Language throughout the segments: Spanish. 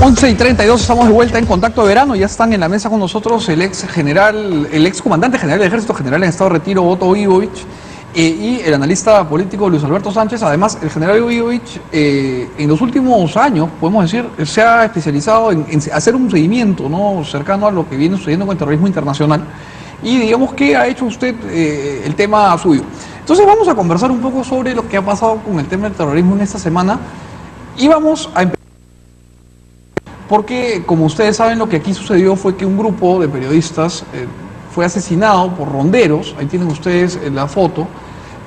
11:32, estamos de vuelta en Contacto de Verano. Ya están en la mesa con nosotros el ex comandante general del Ejército, general en estado de retiro, Otto Ibovich, y el analista político Luis Alberto Sánchez. Además, el general Ibovich, en los últimos años, podemos decir, se ha especializado en hacer un seguimiento, ¿no?, cercano a lo que viene sucediendo con el terrorismo internacional. Y digamos que ha hecho usted el tema suyo. Entonces vamos a conversar un poco sobre lo que ha pasado con el tema del terrorismo en esta semana. Y vamos a empezar, porque como ustedes saben, lo que aquí sucedió fue que un grupo de periodistas fue asesinado por ronderos, ahí tienen ustedes la foto,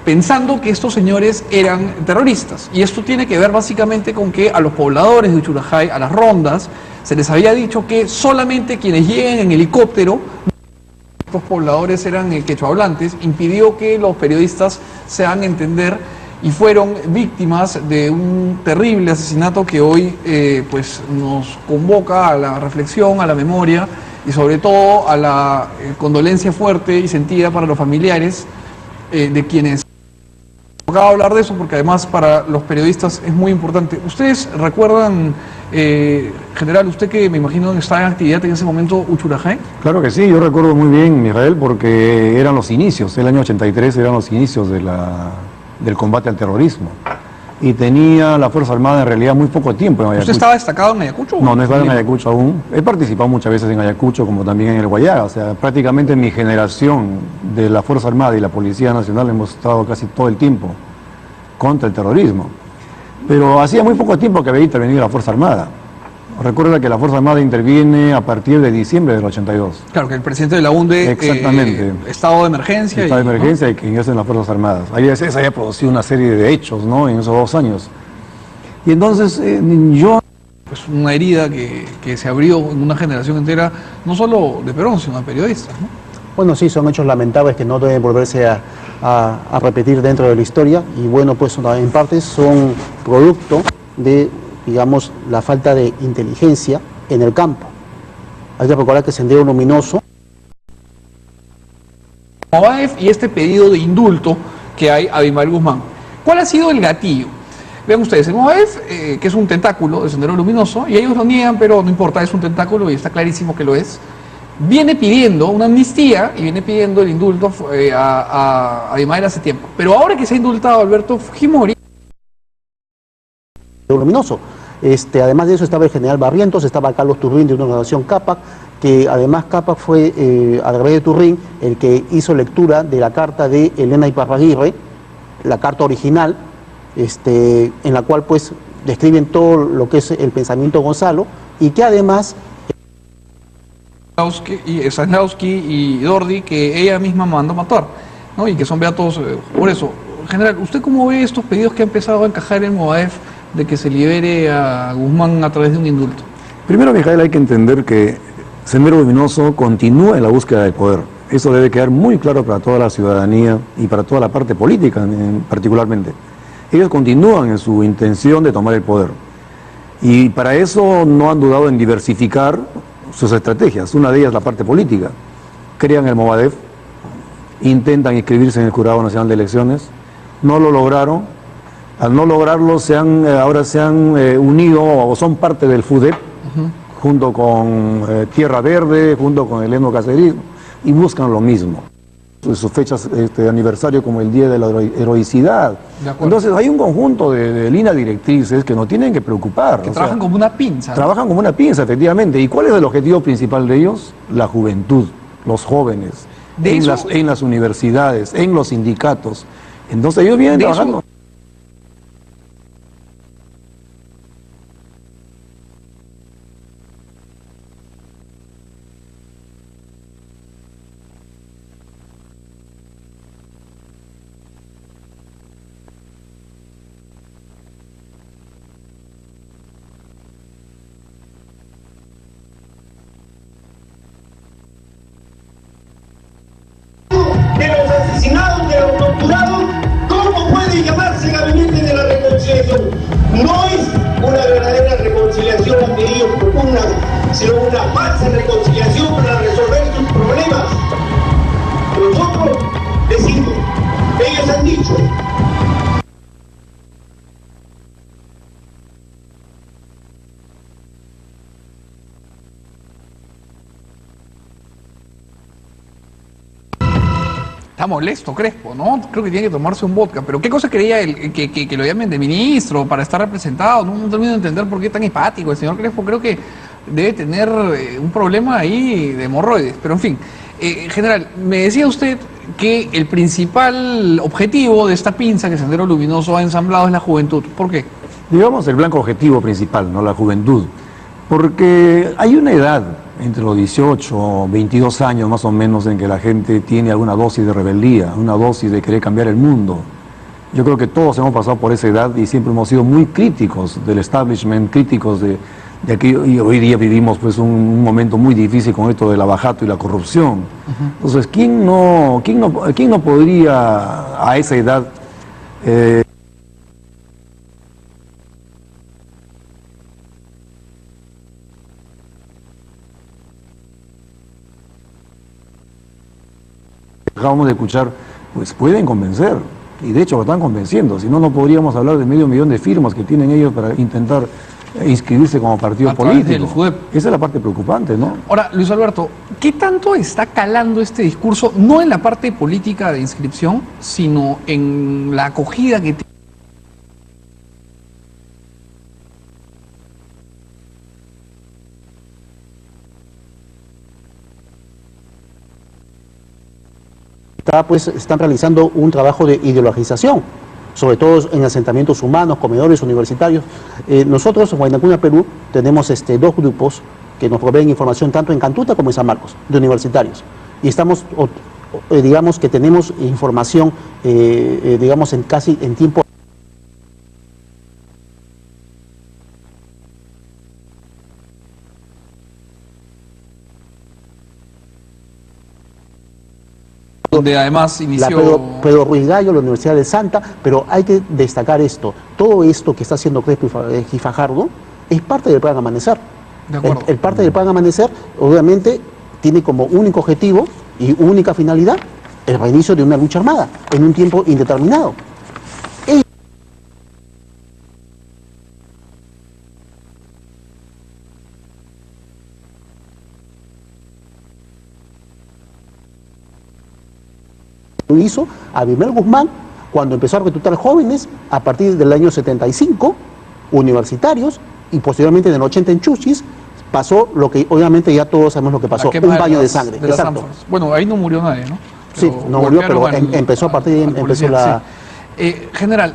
pensando que estos señores eran terroristas. Y esto tiene que ver básicamente con que a los pobladores de Uchurajay, a las rondas, se les había dicho que solamente quienes lleguen en helicóptero, estos pobladores eran quechohablantes, impidió que los periodistas se hagan entender y fueron víctimas de un terrible asesinato que hoy pues nos convoca a la reflexión, a la memoria y sobre todo a la condolencia fuerte y sentida para los familiares de quienes... Acabo de hablar de eso porque además para los periodistas es muy importante. ¿Ustedes recuerdan, general, usted que me imagino estaba en actividad en ese momento, Uchurajay? Claro que sí, yo recuerdo muy bien, Israel, porque eran los inicios, el año 83 eran los inicios del combate al terrorismo. Y tenía la Fuerza Armada en realidad muy poco tiempo en Ayacucho. ¿Usted estaba destacado en Ayacucho? No, no estaba en Ayacucho aún. He participado muchas veces en Ayacucho, como también en el Guayaga. O sea, prácticamente mi generación de la Fuerza Armada y la Policía Nacional hemos estado casi todo el tiempo contra el terrorismo. Pero hacía muy poco tiempo que había intervenido la Fuerza Armada. Recuerda que la Fuerza Armada interviene a partir de diciembre del 82. Claro, que el presidente de la UNDE... Exactamente. Estado de emergencia. Estado de emergencia, ¿no?, y que ingresan las Fuerzas Armadas. Ahí se había producido una serie de hechos, ¿no?, en esos 2 años. Y entonces yo... Pues una herida que se abrió en una generación entera, no solo de Perón, sino de periodistas, ¿no? Bueno, sí, son hechos lamentables que no deben volverse a repetir dentro de la historia. Y bueno, pues en parte son producto de, digamos, la falta de inteligencia en el campo. Hay que recordar que Sendero Luminoso... Y este pedido de indulto que hay a Abimael Guzmán. ¿Cuál ha sido el gatillo? Vean ustedes, el Movadef, que es un tentáculo de Sendero Luminoso, y ellos lo niegan, pero no importa, es un tentáculo y está clarísimo que lo es, viene pidiendo una amnistía y viene pidiendo el indulto a Abimael hace tiempo. Pero ahora que se ha indultado Alberto Fujimori... Luminoso. Además de eso estaba el general Barrientos, estaba Carlos Turrín de una organización CAPAC, que además CAPAC fue, a través de Turrín, el que hizo lectura de la carta de Elena Iparraguirre, la carta original, en la cual pues describen todo lo que es el pensamiento de Gonzalo, y que además... Sandowski y Dordi, que ella misma mandó matar, ¿no?, y que son beatos por eso. General, ¿usted cómo ve estos pedidos que ha empezado a encajar en Movadef de que se libere a Guzmán a través de un indulto? Primero, Mijael, hay que entender que Sendero Luminoso continúa en la búsqueda del poder. Eso debe quedar muy claro para toda la ciudadanía y para toda la parte política particularmente. Ellos continúan en su intención de tomar el poder. Y para eso no han dudado en diversificar sus estrategias. Una de ellas la parte política. Crean el Movadef, intentan inscribirse en el Jurado Nacional de Elecciones, no lo lograron. Al no lograrlo, ahora se han unido o son parte del FUDEP, junto con Tierra Verde, junto con el Enocacerismo, y buscan lo mismo. Sus fechas de aniversario como el Día de la Heroicidad. Entonces hay un conjunto de líneas directrices que nos tienen que preocupar. Que trabajan como una pinza. Trabajan como una pinza, efectivamente. ¿Y cuál es el objetivo principal de ellos? La juventud, los jóvenes, en las universidades, en los sindicatos. Entonces ellos vienen trabajando... De los asesinados, de los torturados, ¿cómo puede llamarse gabinete de la reconciliación? No es una verdadera reconciliación la que ellos propugnan, sino una falsa reconciliación para resolver sus problemas. Nosotros decimos, ellos han dicho, Está molesto Crespo, ¿no? Creo que tiene que tomarse un vodka. Pero ¿qué cosa quería que lo llamen de ministro para estar representado? No termino de entender por qué es tan empático el señor Crespo. Creo que debe tener un problema ahí de hemorroides. Pero en fin, general, me decía usted que el principal objetivo de esta pinza que Sendero Luminoso ha ensamblado es la juventud. ¿Por qué? Digamos el blanco objetivo principal, ¿no? La juventud. Porque hay una edad, entre los 18 o 22 años más o menos, en que la gente tiene alguna dosis de rebeldía, una dosis de querer cambiar el mundo. Yo creo que todos hemos pasado por esa edad y siempre hemos sido muy críticos del establishment, críticos de aquí, y hoy día vivimos pues un momento muy difícil con esto del abajato y la corrupción. Entonces, ¿quién no podría a esa edad acabamos de escuchar, pues pueden convencer, y de hecho lo están convenciendo, si no, no podríamos hablar de 500.000 de firmas que tienen ellos para intentar inscribirse como partido político. Esa es la parte preocupante, ¿no? Ahora, Luis Alberto, ¿qué tanto está calando este discurso, no en la parte política de inscripción, sino en la acogida que tiene? Están realizando un trabajo de ideologización, sobre todo en asentamientos humanos, comedores universitarios. Nosotros en Huayna Yacuna, Perú, tenemos dos grupos que nos proveen información tanto en Cantuta como en San Marcos, de universitarios. Y estamos, digamos que tenemos información, digamos, casi en tiempo donde además inició Pedro Ruiz Gallo, la Universidad de Santa, pero hay que destacar esto, todo esto que está haciendo Crespo y Fajardo es parte del Plan Amanecer. De acuerdo. El parte del Plan Amanecer, obviamente, tiene como único objetivo y única finalidad el reinicio de una lucha armada en un tiempo indeterminado. Lo hizo Abimel Guzmán cuando empezó a reclutar jóvenes a partir del año 75, universitarios, y posteriormente en el 80 en Chuchis, pasó lo que obviamente ya todos sabemos lo que pasó, un baño de sangre. Exacto. Bueno, ahí no murió nadie, ¿no? Sí, no murió, pero empezó a partir de ahí, empezó la... Sí. General,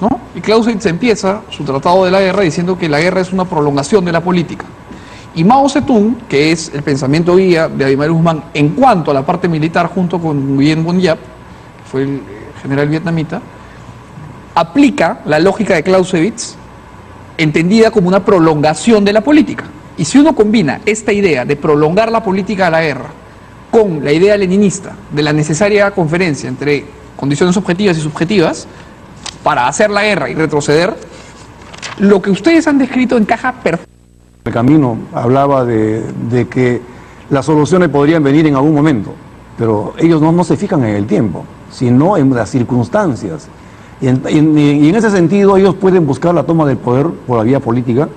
¿no? Y Clausewitz empieza su tratado de la guerra diciendo que la guerra es una prolongación de la política. Y Mao Zedong, que es el pensamiento guía de Abimel Guzmán en cuanto a la parte militar, junto con Nguyen Bun Yap, que fue el general vietnamita, aplica la lógica de Clausewitz entendida como una prolongación de la política. Y si uno combina esta idea de prolongar la política de la guerra con la idea leninista de la necesaria conferencia entre condiciones objetivas y subjetivas para hacer la guerra y retroceder, lo que ustedes han descrito encaja perfectamente. El camino hablaba de que las soluciones podrían venir en algún momento, pero ellos no se fijan en el tiempo, sino en las circunstancias. Y en ese sentido ellos pueden buscar la toma del poder por la vía política,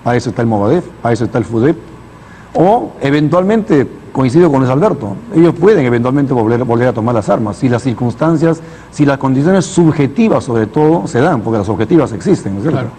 para eso está el Movadef, para eso está el FUDEP, o eventualmente, coincido con Luis Alberto, ellos pueden eventualmente volver a tomar las armas, si las circunstancias, si las condiciones subjetivas sobre todo se dan, porque las objetivas existen, ¿no es cierto? Claro.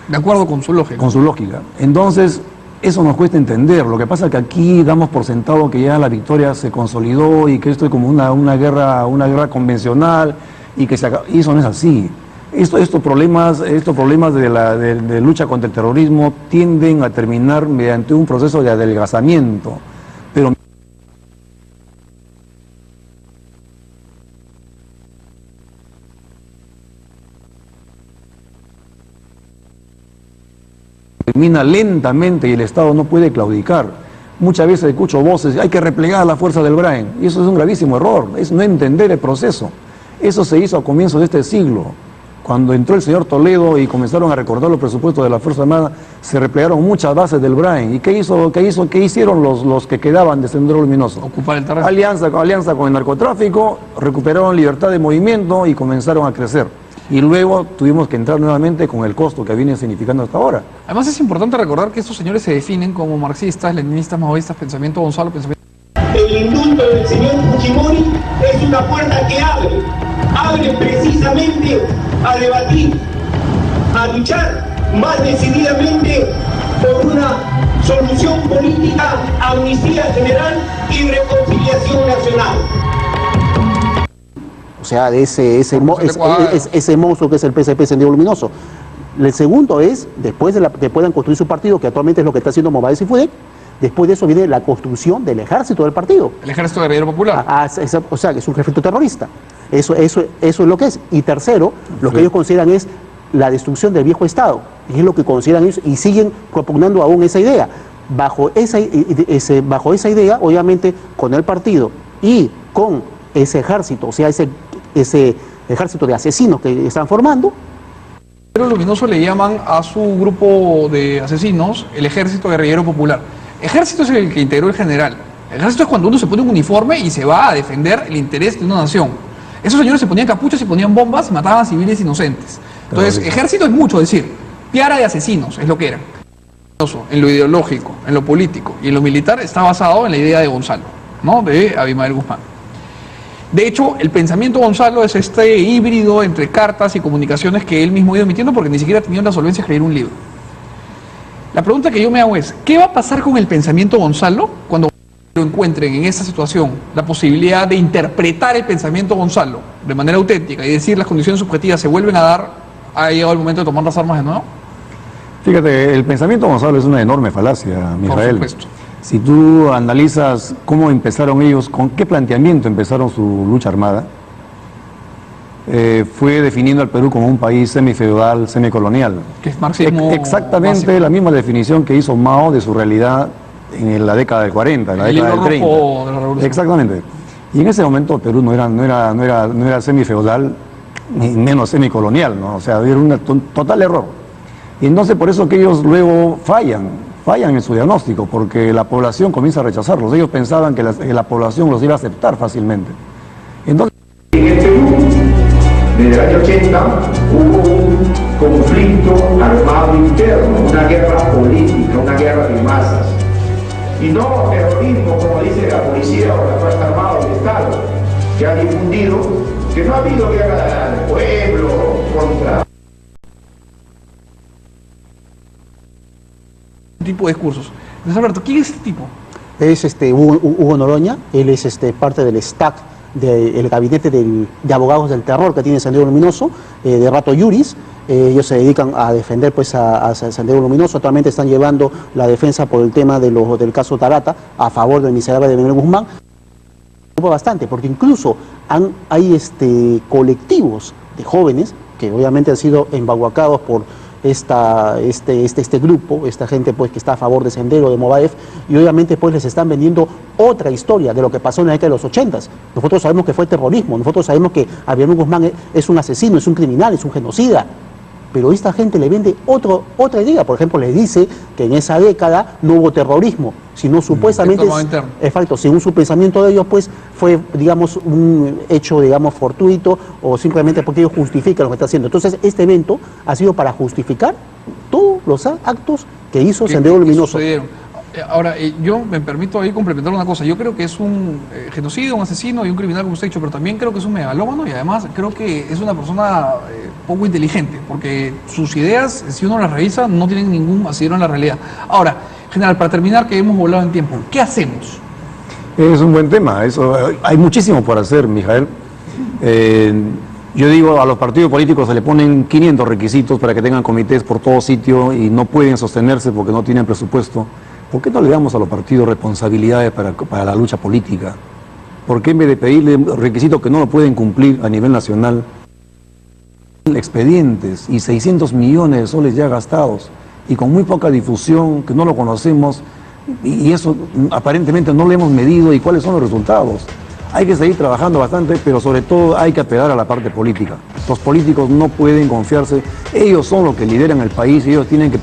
De acuerdo con su lógica. Con su lógica. Entonces, eso nos cuesta entender. Lo que pasa es que aquí damos por sentado que ya la victoria se consolidó y que esto es como una guerra convencional y que y eso no es así. Estos problemas de lucha contra el terrorismo tienden a terminar mediante un proceso de adelgazamiento, pero termina lentamente y el Estado no puede claudicar. Muchas veces escucho voces, hay que replegar a la fuerza del Brain, y eso es un gravísimo error, es no entender el proceso. Eso se hizo a comienzos de este siglo, Cuando entró el señor Toledo y comenzaron a recortar los presupuestos de la Fuerza Armada, se replegaron muchas bases del BRAEN. ¿Y qué hicieron los que quedaban de Sendero Luminoso? Ocupar el terreno. Alianza con el narcotráfico, recuperaron libertad de movimiento y comenzaron a crecer. Y luego tuvimos que entrar nuevamente con el costo que viene significando hasta ahora. Además es importante recordar que estos señores se definen como marxistas, leninistas, maoístas, pensamiento Gonzalo, pensamiento... El indulto del señor Fujimori es una puerta que abre precisamente a debatir, a luchar más decididamente por una solución política, amnistía general y reconciliación nacional. O sea, de ese monstruo que es el PSP Sendero Luminoso. El segundo es, después de que puedan construir su partido, que actualmente es lo que está haciendo Movadef y FUDEC, después de eso viene la construcción del ejército del partido. El ejército guerrillero popular. O sea, que es un ejército terrorista. Eso es lo que es. Y tercero, lo que ellos consideran es la destrucción del viejo Estado. Y es lo que consideran ellos y siguen propugnando aún esa idea. Bajo esa idea, obviamente, con el partido y con ese ejército, o sea, ese ejército de asesinos que están formando. Pero Luminoso le llaman a su grupo de asesinos el Ejército Guerrillero Popular. Ejército es el que integró el general. El ejército es cuando uno se pone un uniforme y se va a defender el interés de una nación. Esos señores se ponían capuchas, se ponían bombas y mataban a civiles inocentes. Entonces, ejército es mucho decir. Piara de asesinos es lo que eran. En lo ideológico, en lo político y en lo militar está basado en la idea de Gonzalo, ¿no? De Abimael Guzmán. De hecho, el pensamiento Gonzalo es este híbrido entre cartas y comunicaciones que él mismo ha ido emitiendo porque ni siquiera ha tenido la solvencia de escribir un libro. La pregunta que yo me hago es, ¿qué va a pasar con el pensamiento Gonzalo cuando lo encuentren en esta situación la posibilidad de interpretar el pensamiento Gonzalo de manera auténtica y decir las condiciones subjetivas se vuelven a dar, ha llegado el momento de tomar las armas de nuevo? Fíjate, el pensamiento Gonzalo es una enorme falacia, Mijael. Por supuesto. Si tú analizas cómo empezaron ellos, con qué planteamiento empezaron su lucha armada, fue definiendo al Perú como un país semifeudal, semicolonial. Que es marxismo exactamente básico. La misma definición que hizo Mao de su realidad en la década del 40, en la década del 30. De la revolución. Exactamente. Y en ese momento Perú no era semifeudal, ni menos semicolonial, ¿no? O sea, era un total error. Y entonces por eso que ellos luego fallan en su diagnóstico, porque la población comienza a rechazarlos. Ellos pensaban que la población los iba a aceptar fácilmente. Entonces, en el Perú, desde el año 80, hubo un conflicto armado interno, una guerra política, una guerra de masas. Y no terrorismo, como dice la policía o la Fuerza Armada del Estado, que ha difundido que no ha habido guerra del pueblo contra... tipo de discursos. Entonces, Alberto, ¿quién es este tipo? Es Hugo Noroña, él es parte del staff del gabinete de abogados del terror que tiene Sendero Luminoso, de Rato Yuris. Ellos se dedican a defender pues a Sendero Luminoso. Actualmente están llevando la defensa por el tema del caso Tarata a favor del miserable de Abimael Guzmán. Bastante, porque incluso hay colectivos de jóvenes que obviamente han sido embaguacados por este grupo, esta gente pues que está a favor de Sendero, de Movadef, y obviamente pues les están vendiendo otra historia de lo que pasó en la década de los 80s. Nosotros sabemos que fue terrorismo, nosotros sabemos que Abimael Guzmán es un asesino, es un criminal, es un genocida, pero esta gente le vende otra idea. Por ejemplo, le dice que en esa década no hubo terrorismo, sino supuestamente, según su pensamiento de ellos, pues fue, digamos, un hecho, digamos, fortuito, o simplemente porque ellos justifican lo que está haciendo. Entonces, este evento ha sido para justificar todos los actos que hizo Sendero Luminoso. Ahora, yo me permito ahí complementar una cosa. Yo creo que es un genocidio, un asesino y un criminal, como usted ha dicho, pero también creo que es un megalómano y además creo que es una persona poco inteligente, porque sus ideas, si uno las revisa, no tienen ningún asidero en la realidad. Ahora, general, para terminar, que hemos volado en tiempo, ¿qué hacemos? Es un buen tema. Hay muchísimo por hacer, Mijael. Yo digo, a los partidos políticos se le ponen 500 requisitos para que tengan comités por todo sitio y no pueden sostenerse porque no tienen presupuesto. ¿Por qué no le damos a los partidos responsabilidades para la lucha política? ¿Por qué en vez de pedirle requisitos que no lo pueden cumplir a nivel nacional, expedientes y 600 millones de soles ya gastados y con muy poca difusión, que no lo conocemos y eso aparentemente no lo hemos medido y cuáles son los resultados? Hay que seguir trabajando bastante, pero sobre todo hay que apelar a la parte política. Los políticos no pueden confiarse, ellos son los que lideran el país y ellos tienen que...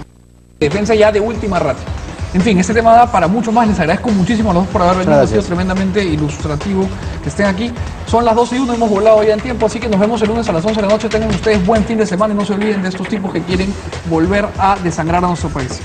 Defensa ya de última ratio. En fin, este tema da para mucho más. Les agradezco muchísimo a los dos por haber venido. Ha sido tremendamente ilustrativo que estén aquí. Son las 12:01, hemos volado ya en tiempo, así que nos vemos el lunes a las 11 de la noche. Tengan ustedes buen fin de semana y no se olviden de estos tipos que quieren volver a desangrar a nuestro país.